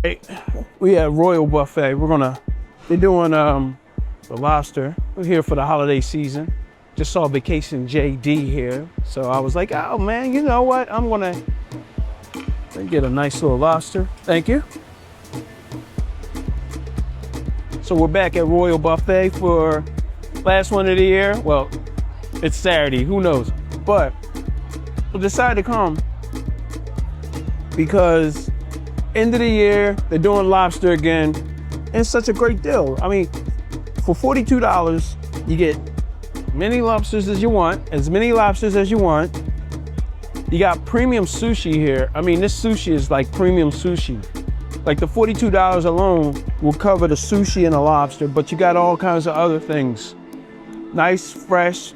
Hey, we at Royal Buffet. They're doing the lobster. We're here for the holiday season. Just saw Vacation JD here. So I was like, oh man, you know what? I'm gonna get a nice little lobster. Thank you. So we're back at Royal Buffet for last one of the year. Well, it's Saturday, who knows? But we decided to come because end of the year, they're doing lobster again. And it's such a great deal. I mean, for $42, you get many lobsters as you want, as many lobsters as you want. You got premium sushi here. I mean, this sushi is like premium sushi. Like the $42 alone will cover the sushi and the lobster, but you got all kinds of other things. Nice, fresh,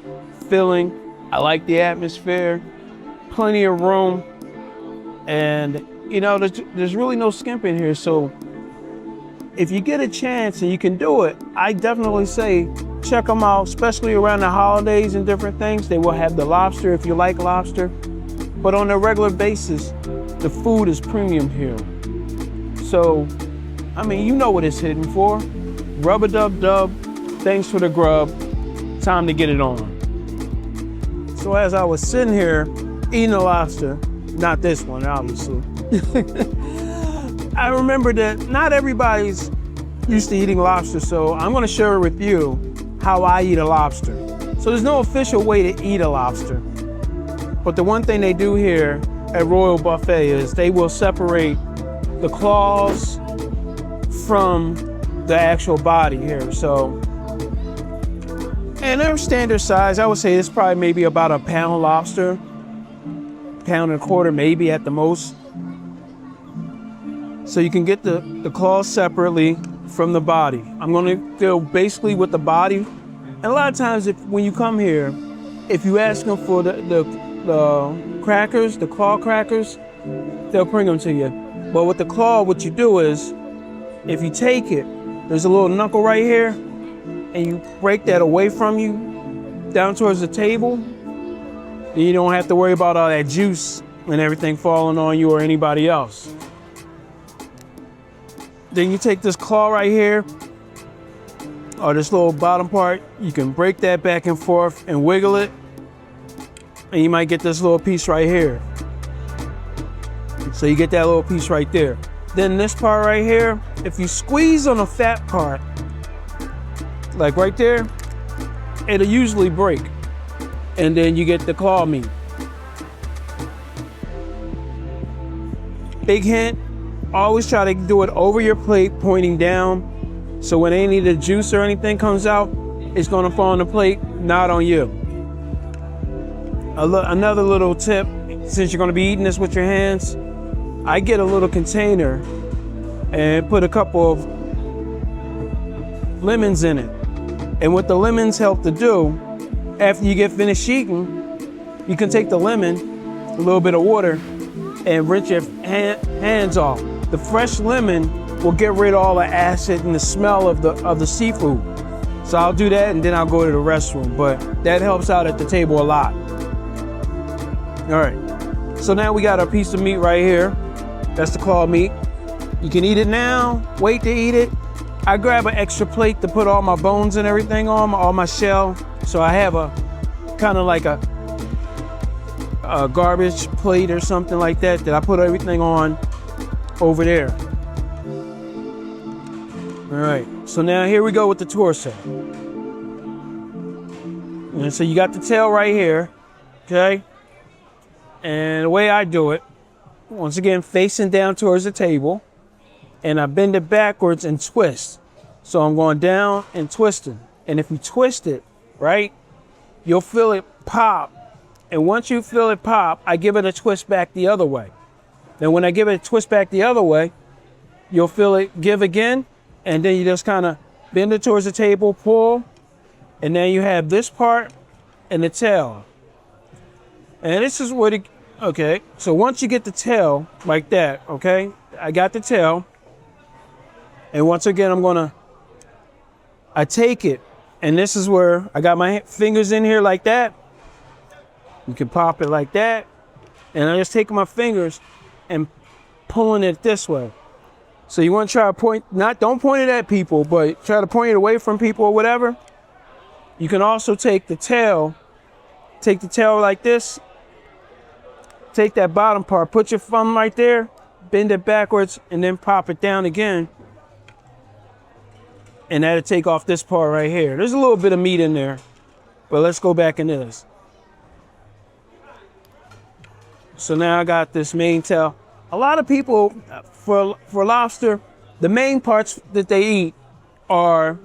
filling. I like the atmosphere, plenty of room. And you know, there's really no skimping here. So if you get a chance and you can do it, I definitely say check them out, especially around the holidays and different things. They will have the lobster if you like lobster. But on a regular basis, the food is premium here. So, I mean, you know what it's hitting for. Rub-a-dub-dub, thanks for the grub, time to get it on. So as I was sitting here eating a lobster, not this one, obviously, I remember that not everybody's used to eating lobster, so I'm gonna share with you how I eat a lobster. So there's no official way to eat a lobster, but the one thing they do here at Royal Buffet is they will separate the claws from the actual body here. So, and they're standard size. I would say it's probably maybe about a pound lobster, pound and a quarter maybe at the most. So you can get the claws separately from the body. I'm gonna deal basically with the body. And a lot of times when you come here, if you ask them for the crackers, the claw crackers, they'll bring them to you. But with the claw, what you do is, if you take it, there's a little knuckle right here, and you break that away from you down towards the table, then you don't have to worry about all that juice and everything falling on you or anybody else. Then you take this claw right here, or this little bottom part, you can break that back and forth and wiggle it, and you might get this little piece right here. So you get that little piece right there. Then this part right here, if you squeeze on the fat part, like right there, it'll usually break. And then you get the claw meat. Big hint, always try to do it over your plate, pointing down. So when any of the juice or anything comes out, it's gonna fall on the plate, not on you. Another little tip, since you're gonna be eating this with your hands, I get a little container and put a couple of lemons in it. And what the lemons help to do, after you get finished eating, you can take the lemon, a little bit of water, and rinse your hands off. The fresh lemon will get rid of all the acid and the smell of the seafood. So I'll do that and then I'll go to the restroom, but that helps out at the table a lot. All right, so now we got a piece of meat right here. That's the claw meat. You can eat it now, wait to eat it. I grab an extra plate to put all my bones and everything on, all my shell. So I have a kind of like a garbage plate or something like that I put everything on over there. All right, so now here we go with the torso. And so you got the tail right here, okay? And the way I do it, once again, facing down towards the table, and I bend it backwards and twist. So I'm going down and twisting. And if you twist it, right, you'll feel it pop. And once you feel it pop, I give it a twist back the other way. Then when I give it a twist back the other way, you'll feel it give again. And then you just kind of bend it towards the table, pull. And then you have this part and the tail. And this is what it, okay. So once you get the tail like that, okay, I got the tail. And once again, I take it, and this is where I got my fingers in here like that. You can pop it like that. And I just take my fingers and pulling it this way. So you want to try to don't point it at people, but try to point it away from people or whatever. You can also take the tail like this, take that bottom part, put your thumb right there, bend it backwards, and then pop it down again. And that'll take off this part right here. There's a little bit of meat in there, but let's go back into this. So now I got this main tail. A lot of people, for lobster, the main parts that they eat are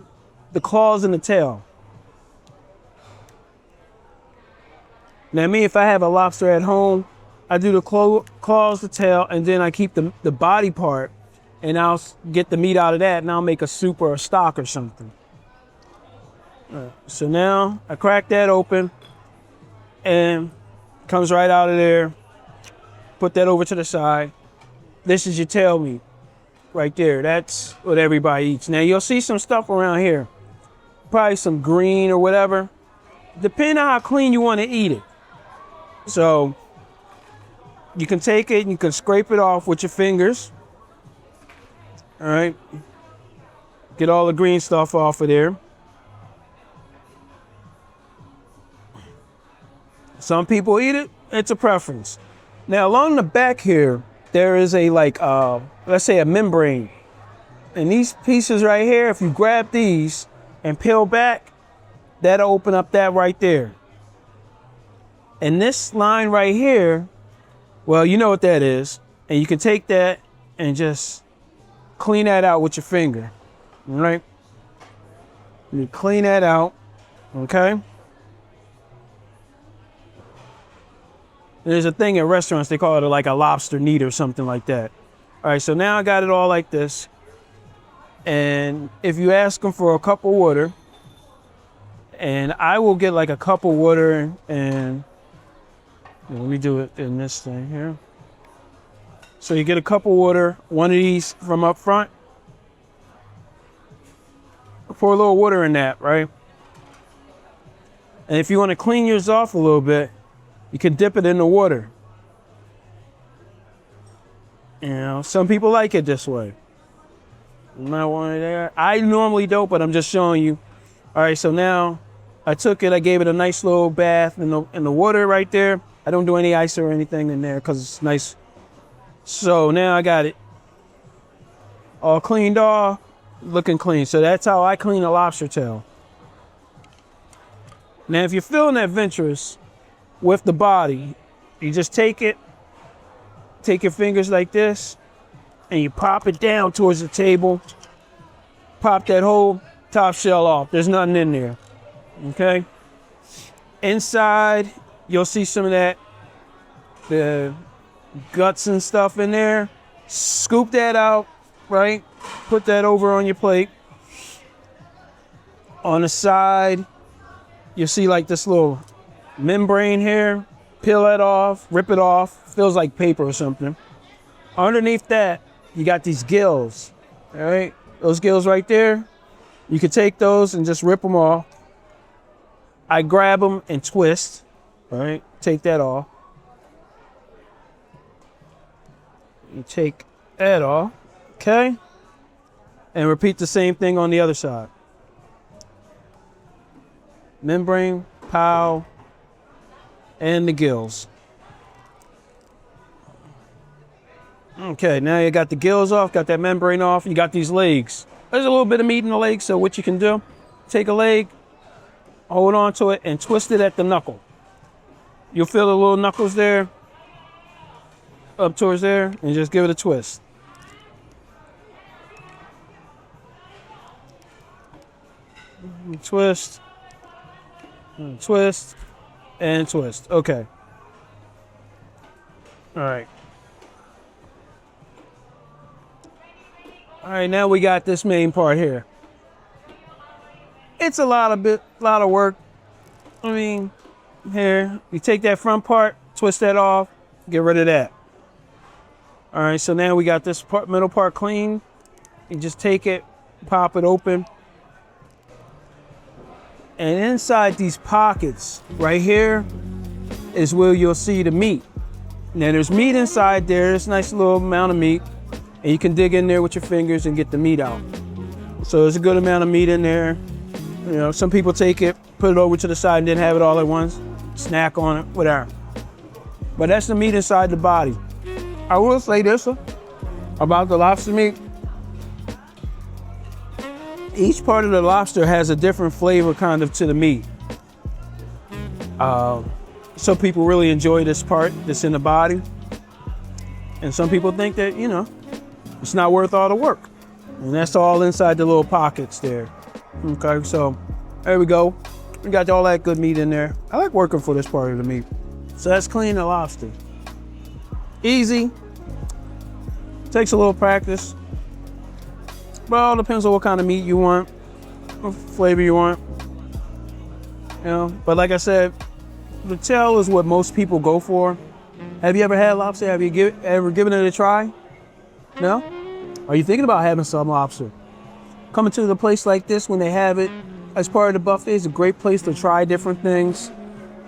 the claws and the tail. Now me, if I have a lobster at home, I do the claws, the tail, and then I keep the body part, and I'll get the meat out of that, and I'll make a soup or a stock or something. So now I crack that open, and it comes right out of there. Put that over to the side. This is your tail meat right there. That's what everybody eats. Now you'll see some stuff around here, probably some green or whatever, depending on how clean you want to eat it. So you can take it and you can scrape it off with your fingers. All right. Get all the green stuff off of there. Some people eat it. It's a preference. Now along the back here, there is a let's say a membrane. And these pieces right here, if you grab these and peel back, that'll open up that right there. And this line right here, well, you know what that is. And you can take that and just clean that out with your finger, all right? You clean that out, okay? There's a thing at restaurants, they call it like a lobster knead or something like that. All right, so now I got it all like this. And if you ask them for a cup of water, and I will get like a cup of water, and let me do it in this thing here. So you get a cup of water, one of these from up front. Pour a little water in that, right? And if you want to clean yours off a little bit, you can dip it in the water. You know, some people like it this way. I'm not one of that. I normally don't, but I'm just showing you. All right, so now I took it, I gave it a nice little bath in the water right there. I don't do any ice or anything in there because it's nice. So now I got it all cleaned off, looking clean. So that's how I clean a lobster tail. Now, if you're feeling adventurous with the body, you just take your fingers like this, and you pop it down towards the table. Pop that whole top shell off. There's nothing in there, okay? Inside, you'll see some of the guts and stuff in there. Scoop that out, right? Put that over on your plate. On the side, you'll see like this little membrane here. Peel that off, rip it off. Feels like paper or something. Underneath that, you got these gills, all right? Those gills right there, you can take those and just rip them off. I grab them and twist, all right? Take that off. You take that off, okay? And repeat the same thing on the other side. Membrane, pow, and the gills. Okay, now you got the gills off, got that membrane off, you got these legs. There's a little bit of meat in the leg, so what you can do, take a leg, hold on to it, and twist it at the knuckle. You'll feel the little knuckles there, up towards there, and just give it a twist. Twist, and twist, and twist. Okay. All right. All right, now we got this main part here. It's a lot of work. I mean, here, you take that front part, twist that off, get rid of that. All right, so now we got this middle part clean. You just take it, pop it open. And inside these pockets right here is where you'll see the meat. Now there's meat inside there, there's a nice little amount of meat. and you can dig in there with your fingers and get the meat out. So there's a good amount of meat in there. You know, some people take it, put it over to the side and then have it all at once, snack on it, whatever. But that's the meat inside the body. I will say this about the lobster meat. Each part of the lobster has a different flavor kind of to the meat. Some people really enjoy this part that's in the body. And some people think that, you know, it's not worth all the work. And that's all inside the little pockets there. Okay, so there we go. We got all that good meat in there. I like working for this part of the meat. So let's clean the lobster. Easy. Takes a little practice. But it all depends on what kind of meat you want, what flavor you want. You know, but like I said, the tail is what most people go for. Have you ever had lobster? Have you ever given it a try? No? Are you thinking about having some lobster? Coming to a place like this when they have it as part of the buffet is a great place to try different things.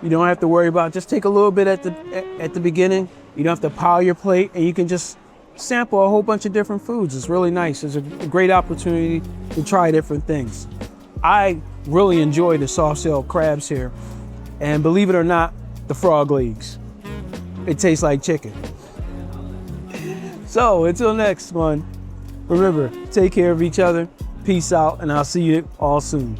You don't have to worry about, just take a little bit at the beginning. You don't have to pile your plate, and you can just sample a whole bunch of different foods. It's really nice. It's a great opportunity to try different things. I really enjoy the soft-shell crabs here. And believe it or not, the frog legs. It tastes like chicken. So until next one, remember, take care of each other. Peace out, and I'll see you all soon.